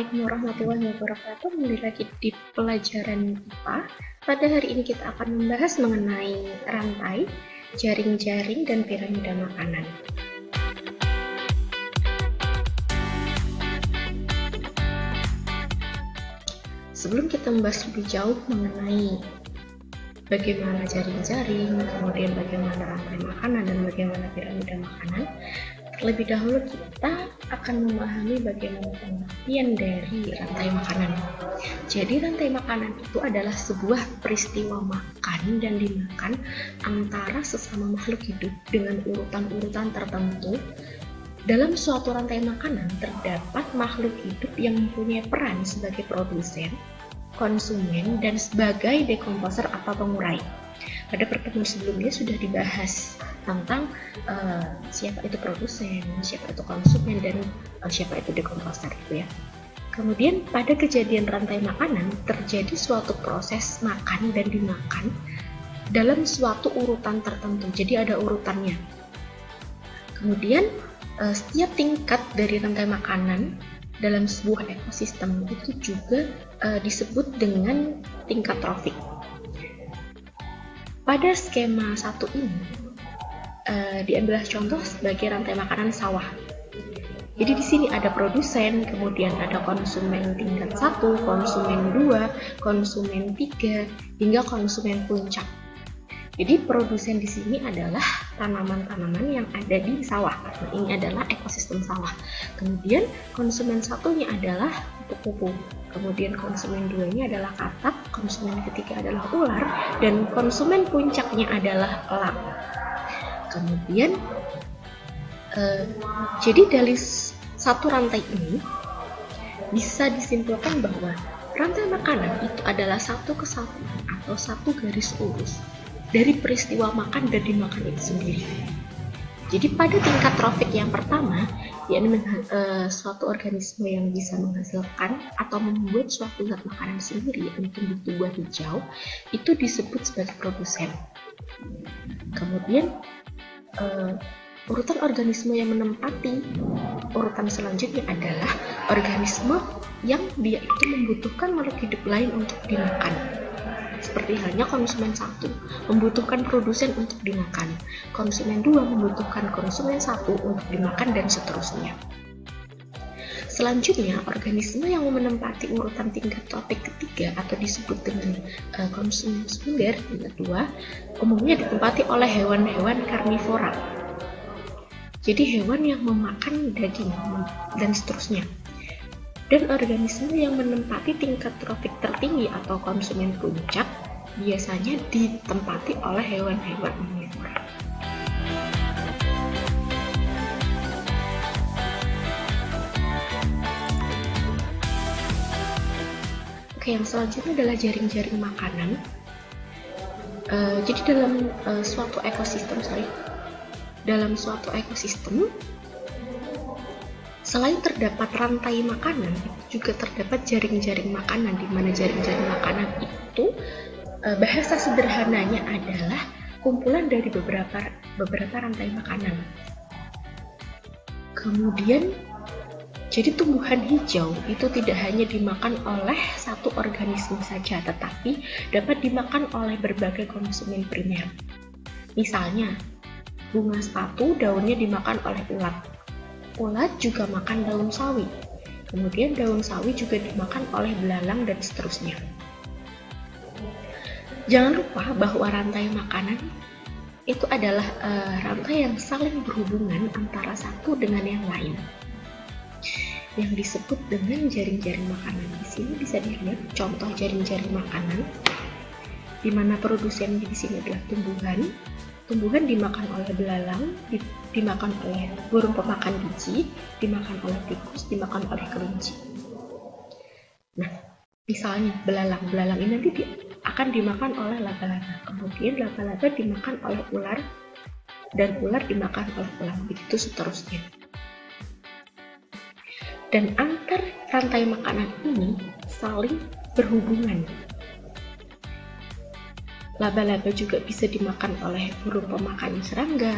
Assalamualaikum warahmatullahi wabarakatuh. Kembali lagi di pelajaran IPA. Pada hari ini kita akan membahas mengenai rantai, jaring-jaring, dan piramida makanan. Sebelum kita membahas lebih jauh mengenai bagaimana jaring-jaring, kemudian bagaimana rantai makanan, dan bagaimana piramida makanan, terlebih dahulu kita akan memahami bagaimana pengertian dari rantai makanan. Jadi rantai makanan itu adalah sebuah peristiwa makan dan dimakan antara sesama makhluk hidup dengan urutan-urutan tertentu. Dalam suatu rantai makanan terdapat makhluk hidup yang mempunyai peran sebagai produsen, konsumen, dan sebagai dekomposer atau pengurai. Pada pertemuan sebelumnya sudah dibahas tentang siapa itu produsen, siapa itu konsumen, dan siapa itu dekomposer gitu ya. Kemudian pada kejadian rantai makanan terjadi suatu proses makan dan dimakan dalam suatu urutan tertentu. Jadi ada urutannya. Kemudian setiap tingkat dari rantai makanan dalam sebuah ekosistem itu juga disebut dengan tingkat trofik. Pada skema satu ini diambil contoh sebagai rantai makanan sawah. Jadi di sini ada produsen, kemudian ada konsumen tingkat 1, konsumen 2, konsumen 3, hingga konsumen puncak. Jadi produsen di sini adalah tanaman-tanaman yang ada di sawah. Ini adalah ekosistem sawah. Kemudian konsumen satunya adalah kupu-kupu. Kemudian konsumen 2-nya adalah katak, konsumen ketiga adalah ular, dan konsumen puncaknya adalah elang. Kemudian jadi dari satu rantai ini bisa disimpulkan bahwa rantai makanan itu adalah satu kesatuan atau satu garis lurus dari peristiwa makan dan dimakan itu sendiri. Jadi pada tingkat trofik yang pertama, yakni suatu organisme yang bisa menghasilkan atau membuat suatu zat makanan sendiri, yakni tumbuh-tumbuhan hijau, itu disebut sebagai produsen. Kemudian urutan organisme yang menempati urutan selanjutnya adalah organisme yang dia itu membutuhkan makhluk hidup lain untuk dimakan. Seperti halnya konsumen 1 membutuhkan produsen untuk dimakan, konsumen 2 membutuhkan konsumen 1 untuk dimakan, dan seterusnya. Selanjutnya, organisme yang menempati urutan tingkat trofik ketiga atau disebut dengan konsumen sekunder tingkat 2 umumnya ditempati oleh hewan-hewan karnivora. Jadi hewan yang memakan daging dan seterusnya. Dan organisme yang menempati tingkat trofik tertinggi atau konsumen puncak biasanya ditempati oleh hewan-hewan omnivora. Oke, yang selanjutnya adalah jaring-jaring makanan. Jadi dalam suatu ekosistem, selain terdapat rantai makanan, juga terdapat jaring-jaring makanan, di mana jaring-jaring makanan itu bahasa sederhananya adalah kumpulan dari beberapa rantai makanan. Kemudian, jadi tumbuhan hijau itu tidak hanya dimakan oleh satu organisme saja, tetapi dapat dimakan oleh berbagai konsumen primer. Misalnya, bunga sepatu daunnya dimakan oleh ulat. Ulat juga makan daun sawi. Kemudian daun sawi juga dimakan oleh belalang, dan seterusnya. Jangan lupa bahwa rantai makanan itu adalah rantai yang saling berhubungan antara satu dengan yang lain, yang disebut dengan jaring-jaring makanan. Di sini bisa dilihat contoh jaring-jaring makanan, di mana produsennya di sini adalah tumbuhan. Tumbuhan dimakan oleh belalang, dimakan oleh burung pemakan biji, dimakan oleh tikus, dimakan oleh kelinci. Nah, misalnya belalang ini nanti akan dimakan oleh laba-laba. Kemudian laba-laba dimakan oleh ular, dan ular dimakan oleh elang, begitu seterusnya. Dan antar rantai makanan ini saling berhubungan. Laba-laba juga bisa dimakan oleh burung pemakan serangga.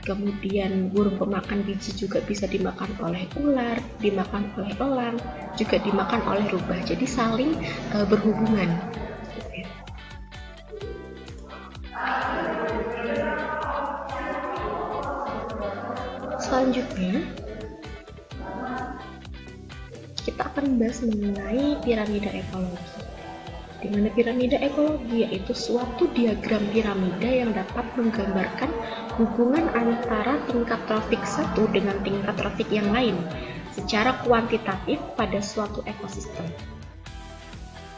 kemudian burung pemakan biji juga bisa dimakan oleh ular, dimakan oleh elang, juga dimakan oleh rubah. Jadi saling berhubungan. Selanjutnya, kita akan membahas mengenai piramida ekologi. Di mana piramida ekologi yaitu suatu diagram piramida yang dapat menggambarkan hubungan antara tingkat trofik satu dengan tingkat trofik yang lain secara kuantitatif pada suatu ekosistem.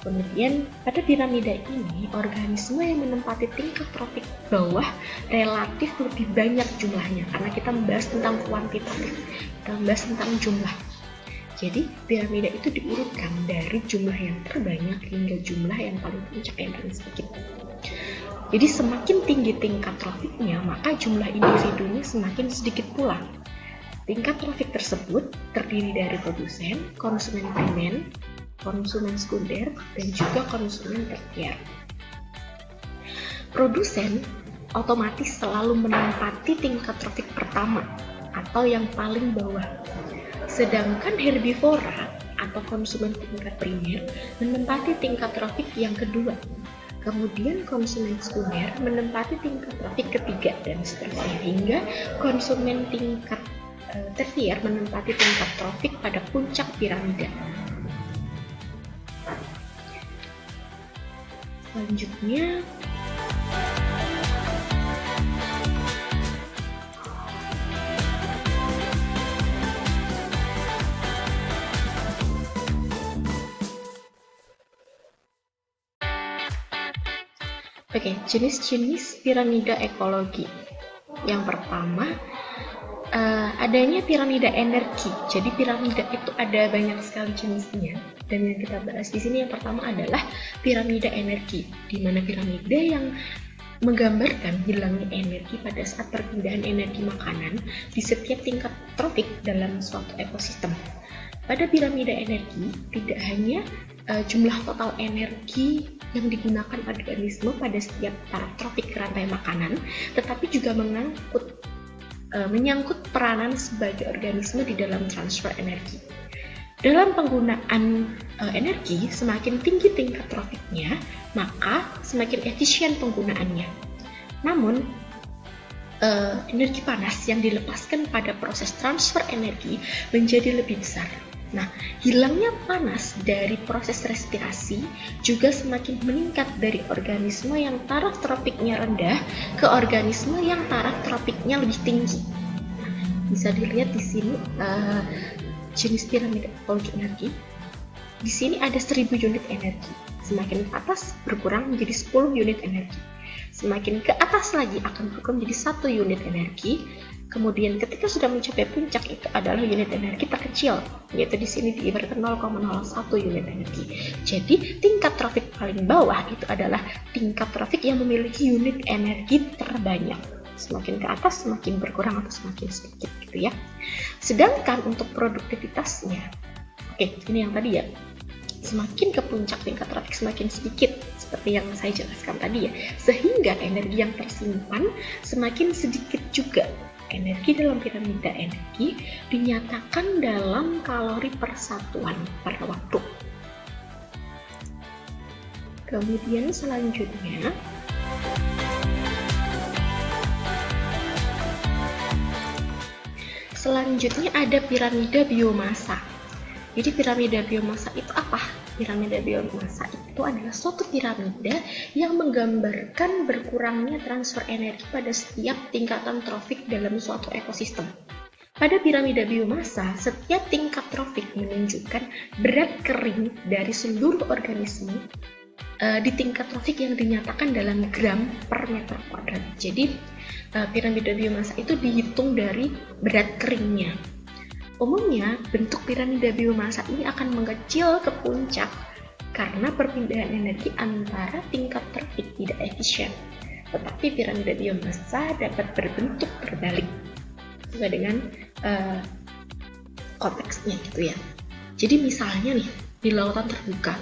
Kemudian pada piramida ini, organisme yang menempati tingkat trofik bawah relatif lebih banyak jumlahnya, karena kita membahas tentang kuantitatif, kita membahas tentang jumlah. Jadi piramida itu diurutkan dari jumlah yang terbanyak hingga jumlah yang paling puncak yang paling sedikit. Jadi semakin tinggi tingkat trofiknya, maka jumlah individunya semakin sedikit pula. Tingkat trofik tersebut terdiri dari produsen, konsumen primer, konsumen sekunder, dan juga konsumen tersier. Produsen otomatis selalu menempati tingkat trofik pertama atau yang paling bawah. Sedangkan herbivora atau konsumen tingkat primer menempati tingkat trofik yang kedua. Kemudian konsumen sekunder menempati tingkat trofik ketiga dan seterusnya, hingga konsumen tingkat tersier menempati tingkat trofik pada puncak piramida. Selanjutnya, jenis-jenis piramida ekologi. Yang pertama, adanya piramida energi. Jadi piramida itu ada banyak sekali jenisnya, dan yang kita bahas di sini yang pertama adalah piramida energi, di mana piramida yang menggambarkan hilangnya energi pada saat perpindahan energi makanan di setiap tingkat trofik dalam suatu ekosistem. Pada piramida energi, tidak hanya jumlah total energi yang digunakan organisme pada setiap taraf trofik rantai makanan, tetapi juga menyangkut peranan sebagai organisme di dalam transfer energi. Dalam penggunaan energi, semakin tinggi tingkat trofiknya, maka semakin efisien penggunaannya. Namun, energi panas yang dilepaskan pada proses transfer energi menjadi lebih besar. Nah, hilangnya panas dari proses respirasi juga semakin meningkat dari organisme yang taraf tropiknya rendah ke organisme yang taraf tropiknya lebih tinggi. Bisa dilihat di sini jenis piramida ekologi energi. Di sini ada 1000 unit energi. Semakin ke atas berkurang menjadi 10 unit energi. Semakin ke atas lagi akan berkurang menjadi 1 unit energi. Kemudian ketika sudah mencapai puncak, itu adalah unit energi terkecil, yaitu di sini diibaratkan 0,01 unit energi. Jadi tingkat trofik paling bawah itu adalah tingkat trofik yang memiliki unit energi terbanyak. Semakin ke atas semakin berkurang atau semakin sedikit gitu ya. Sedangkan untuk produktivitasnya, ini yang tadi ya, semakin ke puncak tingkat trofik semakin sedikit, seperti yang saya jelaskan tadi ya, sehingga energi yang tersimpan semakin sedikit juga. Energi dalam piramida energi dinyatakan dalam kalori per satuan per waktu. Kemudian selanjutnya, ada piramida biomasa. Jadi piramida biomasa itu apa? Piramida biomasa itu adalah suatu piramida yang menggambarkan berkurangnya transfer energi pada setiap tingkatan trofik dalam suatu ekosistem. Pada piramida biomasa, setiap tingkat trofik menunjukkan berat kering dari seluruh organisme di tingkat trofik yang dinyatakan dalam gram per meter kuadrat. Jadi piramida biomasa itu dihitung dari berat keringnya. Umumnya, bentuk piramida biomasa ini akan mengecil ke puncak karena perpindahan energi antara tingkat trofik tidak efisien. Tetapi piramida biomasa dapat berbentuk terbalik sesuai dengan konteksnya gitu ya. Jadi misalnya nih, di lautan terbuka,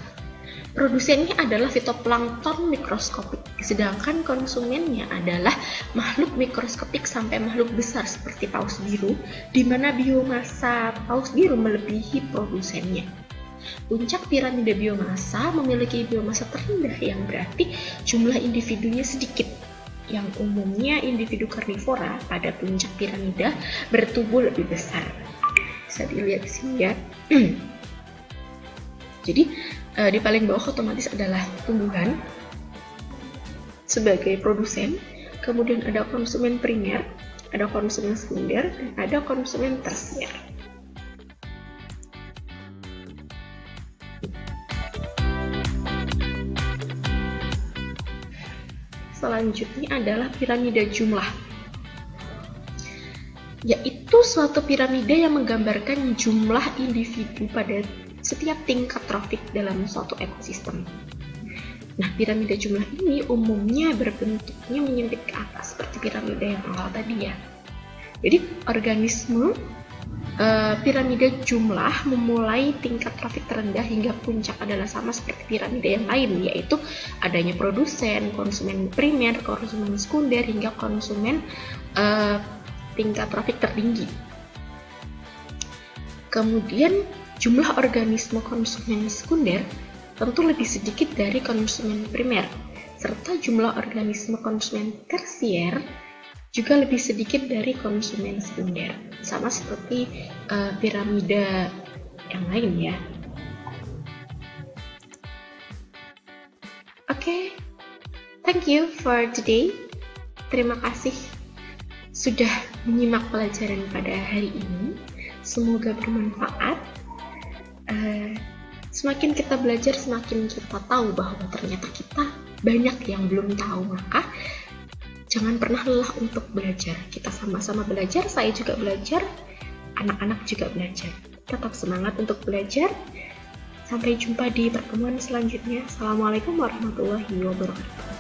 Produsennya adalah fitoplankton mikroskopik, sedangkan konsumennya adalah makhluk mikroskopik sampai makhluk besar seperti paus biru, di mana biomasa paus biru melebihi produsennya. Puncak piramida biomasa memiliki biomasa terendah yang berarti jumlah individunya sedikit. Yang umumnya individu karnivora pada puncak piramida bertubuh lebih besar. Bisa dilihat di sini ya. Jadi di paling bawah otomatis adalah tumbuhan sebagai produsen, kemudian ada konsumen primer, ada konsumen sekunder, dan ada konsumen tersier. Selanjutnya adalah piramida jumlah, yaitu suatu piramida yang menggambarkan jumlah individu pada setiap tingkat trofik dalam suatu ekosistem. Nah, piramida jumlah ini umumnya berbentuknya menyempit ke atas seperti piramida yang awal tadi ya. Jadi organisme piramida jumlah memulai tingkat trofik terendah hingga puncak adalah sama seperti piramida yang lain, yaitu adanya produsen, konsumen primer, konsumen sekunder, hingga konsumen tingkat trofik tertinggi. Kemudian jumlah organisme konsumen sekunder tentu lebih sedikit dari konsumen primer, serta jumlah organisme konsumen tersier juga lebih sedikit dari konsumen sekunder, sama seperti piramida yang lain ya. Oke, thank you for today. Terima kasih sudah menyimak pelajaran pada hari ini. Semoga bermanfaat. Semakin kita belajar, semakin kita tahu bahwa ternyata kita banyak yang belum tahu. Maka jangan pernah lelah untuk belajar. Kita sama-sama belajar, saya juga belajar, anak-anak juga belajar. Tetap semangat untuk belajar. Sampai jumpa di pertemuan selanjutnya. Assalamualaikum warahmatullahi wabarakatuh.